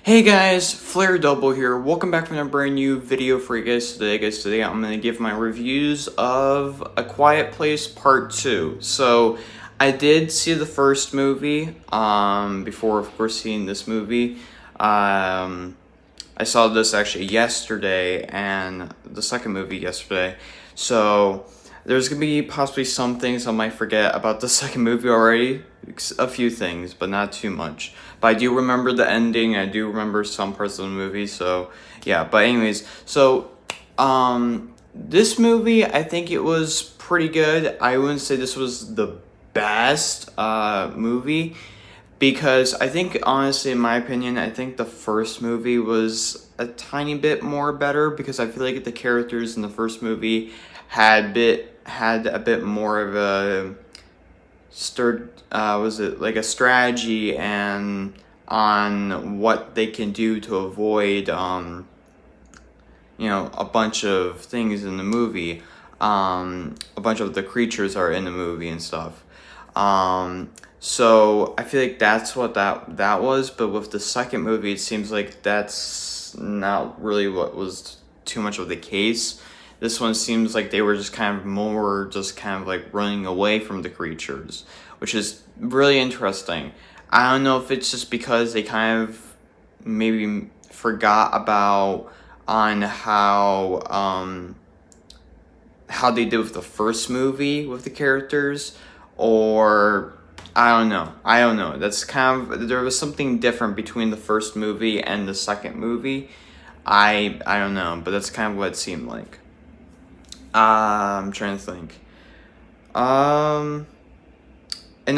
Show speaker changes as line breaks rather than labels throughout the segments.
Hey guys, Flare Double here. Welcome back from a brand new video for you guys today. Today I'm going to give my reviews of A Quiet Place Part 2. So, I did see the first movie, before of course seeing this movie. I saw this actually yesterday, and the second movie yesterday. So, there's going to be possibly some things I might forget about the second movie already. A few things, but not too much. But I do remember the ending. I do remember some parts of the movie. So yeah. But anyways, so this movie, I think it was pretty good. I wouldn't say this was the best movie, because I think honestly, in my opinion, I think the first movie was a tiny bit more better, because I feel like the characters in the first movie had a bit more of a was it like a strategy and on what they can do to avoid a bunch of things in the movie. A bunch of the creatures are in the movie and stuff. So I feel like that's what that was. But with the second movie, it seems like that's not really what was too much of the case. This one seems like they were just kind of like running away from the creatures, which is really interesting. I don't know if it's just because they kind of maybe forgot about on how they did with the first movie with the characters, or I don't know. That's kind of, there was something different between the first movie and the second movie. I don't know, but that's kind of what it seemed like. I'm trying to think. And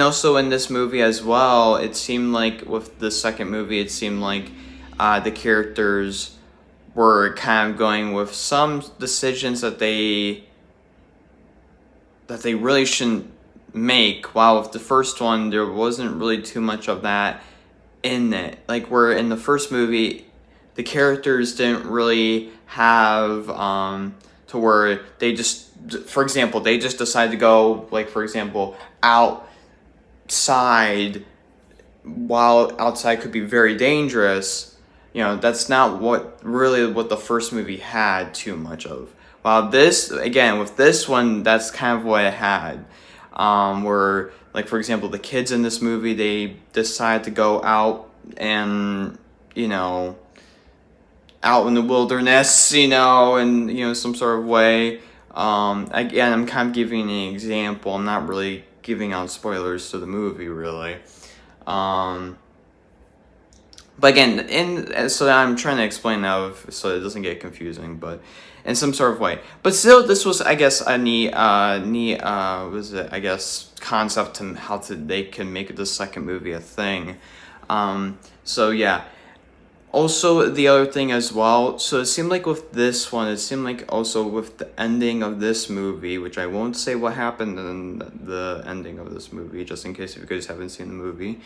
also in this movie as well, it seemed like with the second movie, it seemed like the characters were kind of going with some decisions that they really shouldn't make. While with the first one, there wasn't really too much of that in it. Like, where in the first movie, the characters didn't really have to where they just, for example, they just decided to go, like, for example, outside, while outside could be very dangerous. That's not what the first movie had too much of. While this, again, with this one, that's kind of what it had. Where, like, for example, the kids in this movie, they decide to go out and, out in the wilderness, in some sort of way. Again, I'm kind of giving an example. I'm not really giving out spoilers to the movie, really. But again, so I'm trying to explain now so it doesn't get confusing, but in some sort of way. But still, this was, I guess, a neat concept to how they can make the second movie a thing. So yeah. Also, the other thing as well, so it seemed like with this one, it seemed like also with the ending of this movie, which I won't say what happened in the ending of this movie, just in case if you guys haven't seen the movie.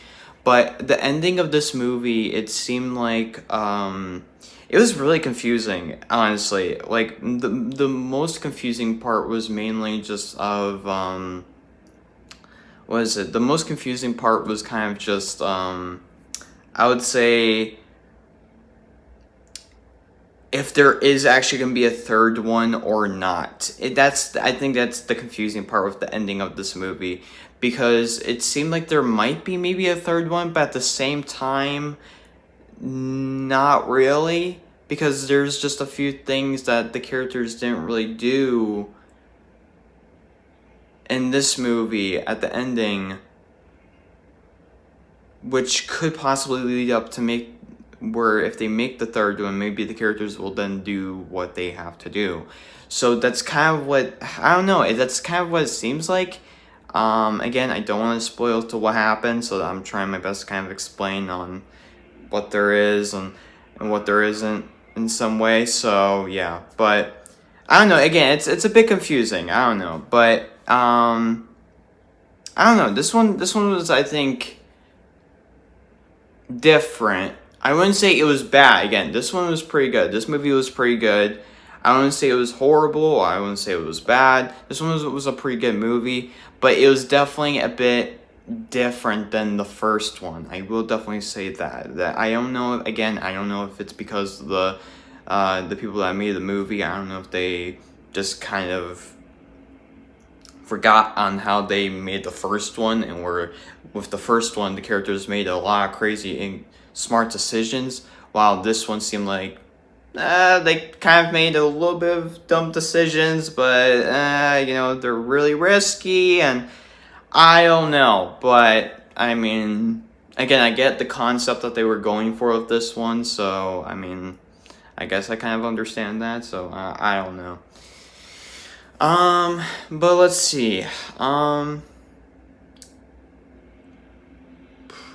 But the ending of this movie, it seemed like, it was really confusing, honestly. Like, the most confusing part was mainly just of, what is it? The most confusing part was kind of just, I would say, if there is actually going to be a third one or not. I think that's the confusing part with the ending of this movie, because it seemed like there might be maybe a third one, but at the same time, not really, because there's just a few things that the characters didn't really do in this movie at the ending, which could possibly lead up to where if they make the third one, maybe the characters will then do what they have to do. So that's kind of what, I don't know, that's kind of what it seems like. Again, I don't want to spoil to what happens, so I'm trying my best to kind of explain on what there is and what there isn't in some way. So yeah, but I don't know, again, it's a bit confusing, I don't know, but I don't know, this one was, I think, different. I wouldn't say it was bad. Again, this one was pretty good. This movie was pretty good. I wouldn't say it was horrible. I wouldn't say it was bad. This one was a pretty good movie, but it was definitely a bit different than the first one. I will definitely say that. That I don't know. Again, I don't know if it's because the people that made the movie. I don't know if they just kind of forgot on how they made the first one, and were with the first one, the characters made a lot of crazy and smart decisions, while this one seemed like they kind of made a little bit of dumb decisions, but they're really risky, and I don't know. But I mean, again, I get the concept that they were going for with this one, so I mean, I guess I kind of understand that. So I don't know. But let's see.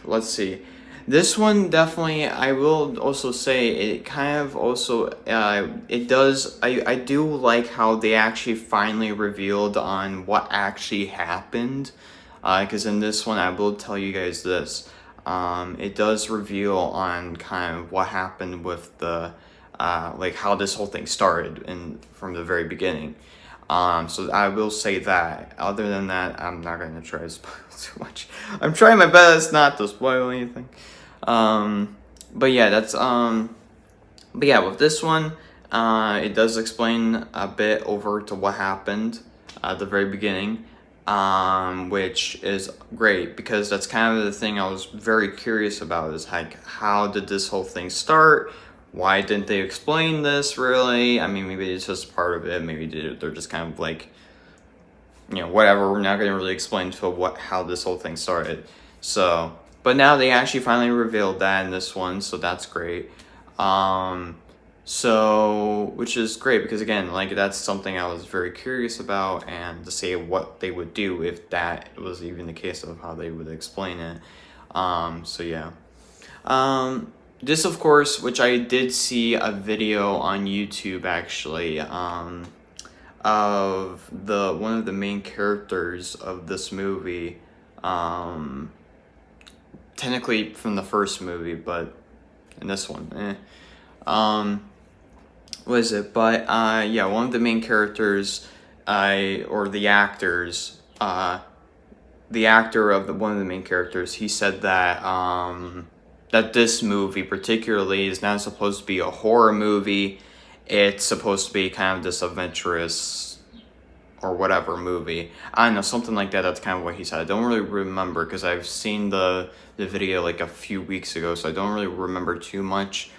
Let's see. This one definitely, I will also say, it kind of also, it does, I do like how they actually finally revealed on what actually happened. Because in this one, I will tell you guys this. It does reveal on kind of what happened with the, like how this whole thing started from the very beginning. So I will say that. Other than that, I'm not gonna try to spoil too much. I'm trying my best not to spoil anything. But yeah, but yeah, with this one, it does explain a bit over to what happened at the very beginning, which is great because that's kind of the thing I was very curious about, is like, how did this whole thing start? Why didn't they explain this really? I mean, maybe it's just part of it. Maybe they're just kind of like, whatever. We're not going to really explain how this whole thing started. So, but now they actually finally revealed that in this one, so that's great. So, which is great because again, like that's something I was very curious about, and to say what they would do if that was even the case of how they would explain it. So yeah. This, of course, which I did see a video on YouTube actually, of one of the main characters of this movie, technically from the first movie, but in this one, what is it? But yeah, one of the main characters, or the actors, the actor of one of the main characters, he said that that this movie particularly is not supposed to be a horror movie. It's supposed to be kind of this adventurous or whatever movie. I don't know, something like that. That's kind of what he said. I don't really remember because I've seen the video like a few weeks ago, so I don't really remember too much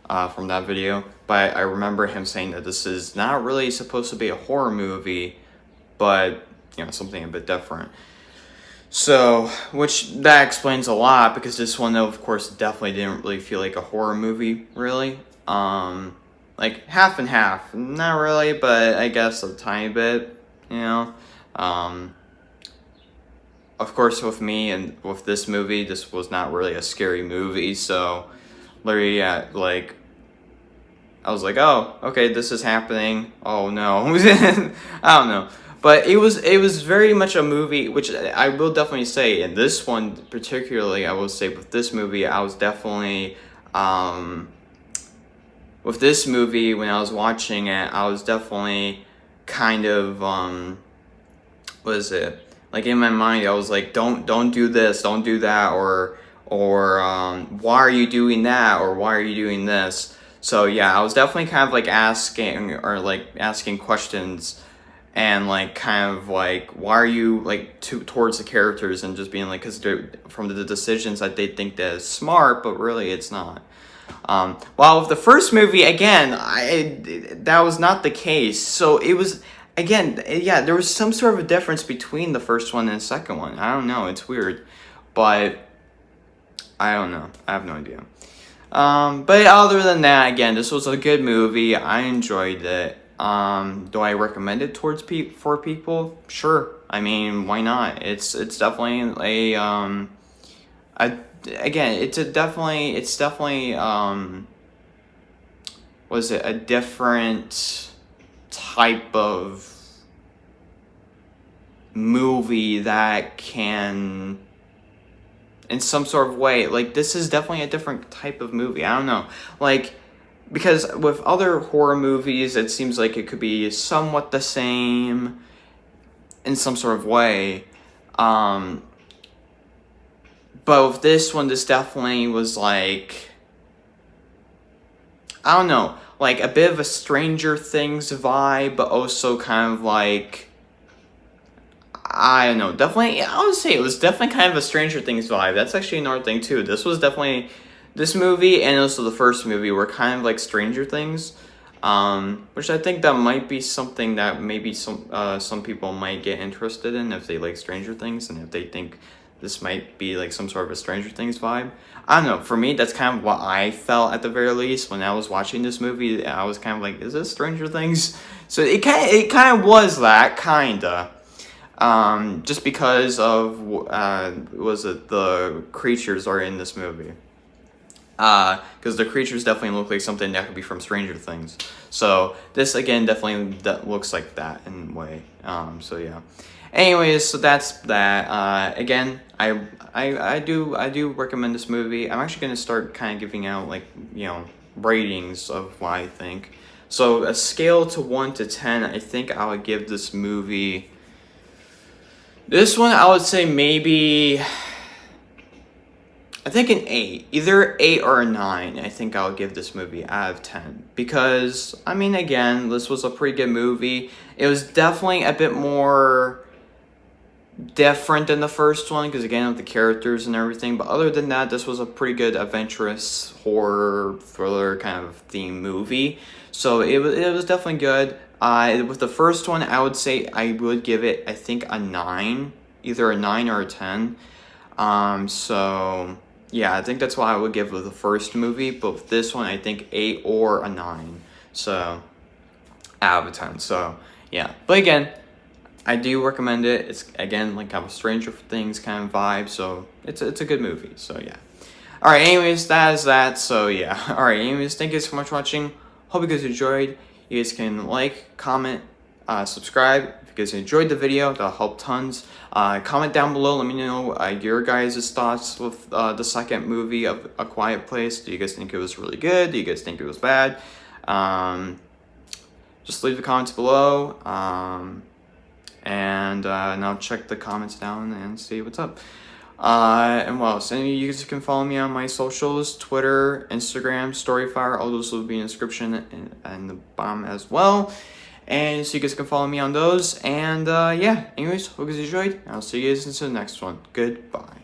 from that video. But I remember him saying that this is not really supposed to be a horror movie, but something a bit different. So, which that explains a lot, because this one, of course, definitely didn't really feel like a horror movie, really. Like half and half, not really, but I guess a tiny bit, Of course, with me and with this movie, this was not really a scary movie, so literally, yeah, like, I was like, oh, okay, this is happening. Oh no, I don't know. But it was very much a movie, which I will definitely say, in this one particularly, I will say with this movie, I was definitely, with this movie, when I was watching it, I was definitely kind of, what is it? Like in my mind, I was like, don't do this, don't do that, or why are you doing that, or why are you doing this? So yeah, I was definitely kind of like asking questions, and like kind of like, why are you like towards the characters, and just being like, because they're from the decisions that they think that is smart, but really it's not. While with the first movie, again, that was not the case. So it was, again, yeah, there was some sort of a difference between the first one and the second one. I don't know, it's weird, but I don't know. I have no idea. But other than that, again, this was a good movie. I enjoyed it. Do I recommend it for people? Sure. I mean, why not? It's definitely it's definitely was it a different type of movie that can, in some sort of way, like, this is definitely a different type of movie. I don't know, like, because with other horror movies, it seems like it could be somewhat the same in some sort of way. But with this one, this definitely was like, I don't know, like a bit of a Stranger Things vibe, but also kind of like, I don't know, definitely, I would say it was definitely kind of a Stranger Things vibe. That's actually another thing too. This was definitely, this movie and also the first movie were kind of like Stranger Things, which I think that might be something that maybe some people might get interested in if they like Stranger Things and if they think this might be like some sort of a Stranger Things vibe. I don't know. For me, that's kind of what I felt at the very least when I was watching this movie. I was kind of like, "Is this Stranger Things?" So it kind of was that kinda. Just because of was it the creatures are in this movie? Because the creatures definitely look like something that could be from Stranger Things. So this again definitely looks like that in a way. So yeah. Anyways, so that's that. Again, I do recommend this movie. I'm actually gonna start kind of giving out like ratings of what I think. So a scale to 1 to 10, I think I would give this movie. This one I would say maybe. I think an 8, either 8 or a 9. I think I'll give this movie out of 10 because I mean, again, this was a pretty good movie. It was definitely a bit more different than the first one because again, with the characters and everything. But other than that, this was a pretty good adventurous horror thriller kind of theme movie. So it was definitely good. With the first one, I would say I would give it, I think, a 9, either a 9 or a 10. So yeah, I think that's why I would give with the first movie, but with this one, I think 8 or a 9. So out of a 10. So yeah, but again, I do recommend it. It's again like kind of a Stranger Things kind of vibe, so it's a good movie. So yeah. All right. Anyways, that is that. So yeah. All right. Anyways, thank you so much for watching. Hope you guys enjoyed. You guys can like, comment, subscribe. If you guys enjoyed the video, that'll help tons. Comment down below. Let me know your guys' thoughts with the second movie of A Quiet Place. Do you guys think it was really good? Do you guys think it was bad? Just leave the comments below. And I'll check the comments down and see what's up. And what else? And you guys can follow me on my socials, Twitter, Instagram, Storyfire. All those will be in the description and the bottom as well. And so you guys can follow me on those. And yeah, anyways, hope you guys enjoyed. I'll see you guys in the next one. Goodbye.